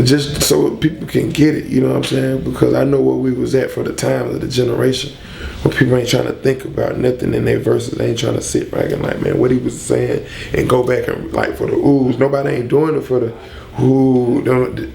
just so people can get it, you know what I'm saying? Because I know where we was at for the time of the generation, where people ain't trying to think about nothing in their verses. They ain't trying to sit back and like, man, what he was saying, and go back and like for the oohs. Nobody ain't doing it for the ooh,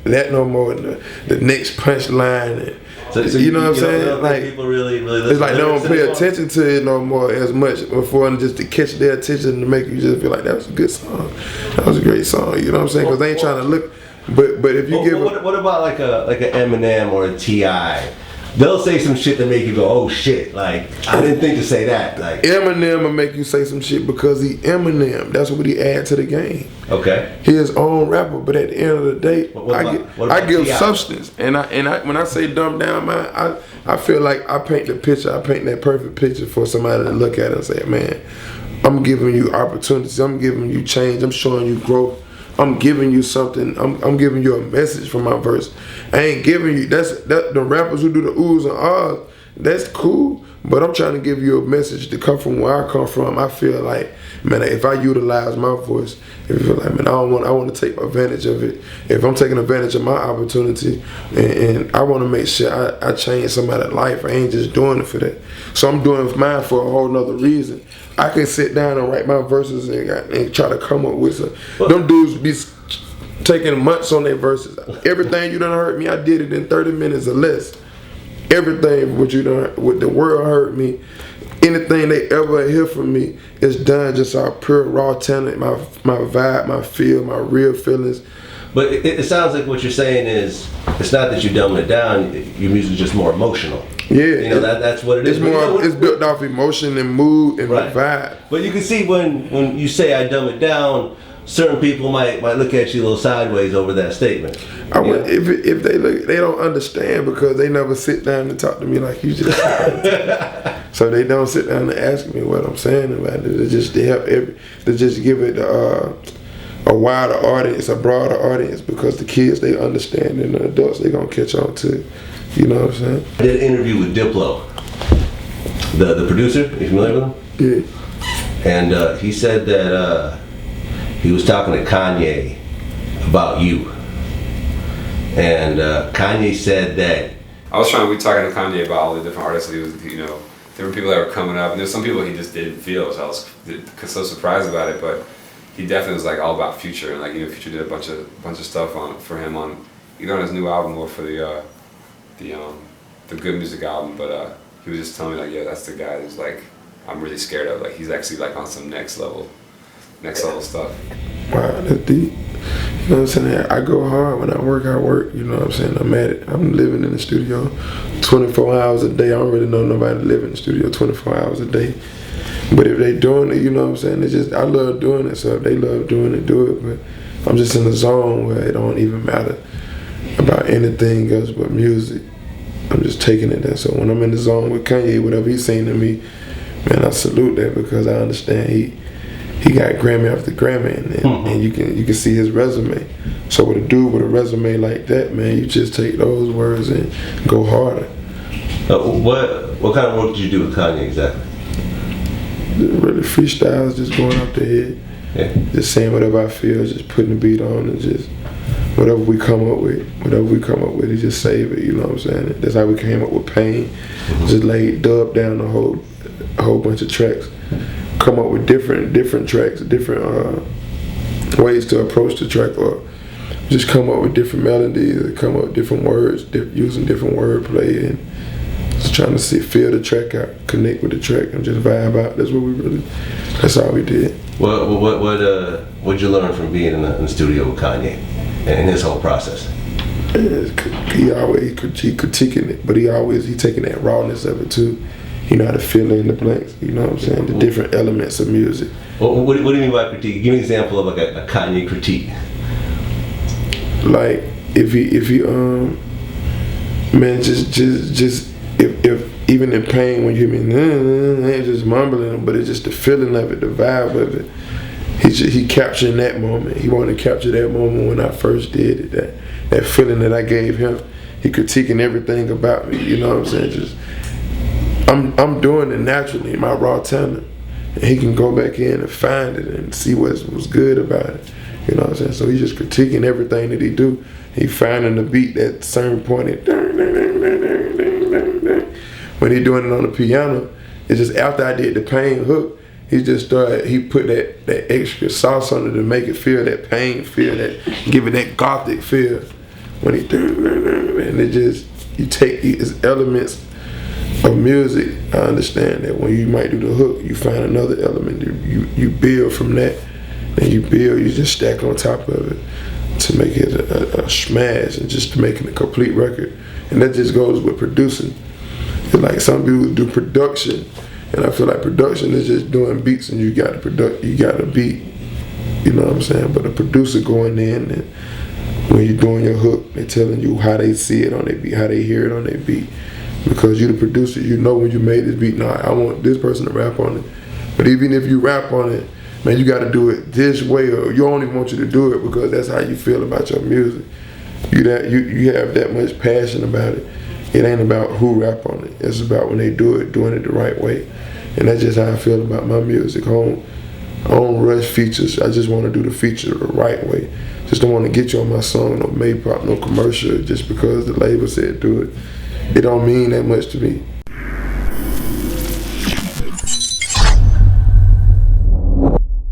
that no more. The next punchline. So you know what I'm saying? Like people really it's like they don't pay attention to it no more as much before, and just to catch their attention to make you just feel like that was a good song, that was a great song. You know what I'm saying? Because they ain't trying to look. But if you what about like an Eminem or a T.I.? They'll say some shit that make you go, oh shit, like I didn't think to say that. Like Eminem will make you say some shit because he Eminem. That's what he add to the game. Okay. He his own rapper, but at the end of the day, I give substance. And I when I say dumb down, man, I feel like I paint the picture. I paint that perfect picture for somebody to look at and say, man, I'm giving you opportunities. I'm giving you change. I'm showing you growth. I'm giving you something. I'm giving you a message from my verse. I ain't giving you that the rappers who do the oohs and ahs. That's cool, but I'm trying to give you a message to come from where I come from. I feel like, man, if I utilize my voice, if you feel like, man, I want to take advantage of it. If I'm taking advantage of my opportunity, and I want to make sure I change somebody's life, I ain't just doing it for that. So I'm doing mine for a whole nother reason. I can sit down and write my verses and try to come up with some. Them dudes be taking months on their verses. Everything you done heard me, I did it in 30 minutes or less. Everything what the world heard me, anything they ever hear from me is done just our pure raw talent, my vibe, my feel, my real feelings. But it sounds like what you're saying is it's not that you're dumbing it down. Your music's just more emotional. Yeah, you know that's what it is. It's more. It's built off emotion and mood and vibe. But you can see when you say I dumb it down, certain people might look at you a little sideways over that statement. If they look, they don't understand because they never sit down and talk to me like you just. So they don't sit down and ask me what I'm saying about it. They help they just give it a wider audience, a broader audience, because the kids they understand and the adults they gonna catch on to it. You know what I'm saying? I did an interview with Diplo, the producer. Are you familiar with him? Yeah. And he said that he was talking to Kanye about you. And Kanye said that we talking to Kanye about all the different artists that he was, different people that were coming up, and there's some people he just didn't feel, so I was so surprised about it. But he definitely was like all about Future, and like Future did a bunch of stuff for him on either on his new album or for the Good Music album. But he was just telling me like, yeah, that's the guy who's like I'm really scared of. Like he's actually like on some next level stuff. Wow, that's deep. You know what I'm saying? I go hard when I work, you know what I'm saying? I'm at it. I'm living in the studio 24 hours a day. I don't really know nobody live in the studio 24 hours a day. But if they doing it, you know what I'm saying? I love doing it, so if they love doing it, do it. But I'm just in a zone where it don't even matter about anything else but music. I'm just taking it there. So when I'm in the zone with Kanye, whatever he's saying to me, man, I salute that because I understand he got Grammy after Grammy, and you can see his resume. So with a dude with a resume like that, man, you just take those words and go harder. What kind of work did you do with Kanye exactly? Really freestyles, just going off the head, just saying whatever I feel, just putting the beat on, and just whatever we come up with, he just save it. You know what I'm saying? That's how we came up with Pain. Just laid dub down a whole bunch of tracks. Come up with different tracks, different ways to approach the track, or just come up with different melodies, come up with different words, using different wordplay, and just trying to feel the track out, connect with the track, and just vibe out. That's all we did. What'd you learn from being in the studio with Kanye and his whole process? He always critiquing it, but he taking that rawness of it too. You know how to fill in the blanks, you know what I'm saying? The different elements of music. Well, what do you mean by critique? Give me an example of like a Kanye critique. Like if he man, just if even in Pain when you hear me ain't just mumbling, but it's just the feeling of it, the vibe of it. He capturing that moment. He wanted to capture that moment when I first did it, that feeling that I gave him. He critiquing everything about me, you know what I'm saying? I'm doing it naturally, my raw talent, and he can go back in and find it and see what was good about it, You know what I'm saying? So he's just critiquing everything that he do. He finding the beat that certain point. When he doing it on the piano, it's just after I did the pain hook, he put that extra sauce on it to make it feel that pain feel, that give it that gothic feel. When he and it just, you take these elements of music. I understand that when you might do the hook, you find another element. You build from that, and you just stack on top of it to make it a smash, and just to make it a complete record. And that just goes with producing. It's like some people do production, and I feel like production is just doing beats, and you got a beat. You know what I'm saying? But a producer going in, and when you're doing your hook, they're telling you how they see it on their beat, how they hear it on their beat. Because you're the producer, you know when you made this beat, I want this person to rap on it. But even if you rap on it, man, you got to do it this way, or you only want you to do it because that's how you feel about your music. You have that much passion about it. It ain't about who rap on it. It's about when they do it, doing it the right way. And that's just how I feel about my music. I don't rush features. I just want to do the feature the right way. Just don't want to get you on my song, no made pop, no commercial, just because the label said do it. It don't mean that much to me.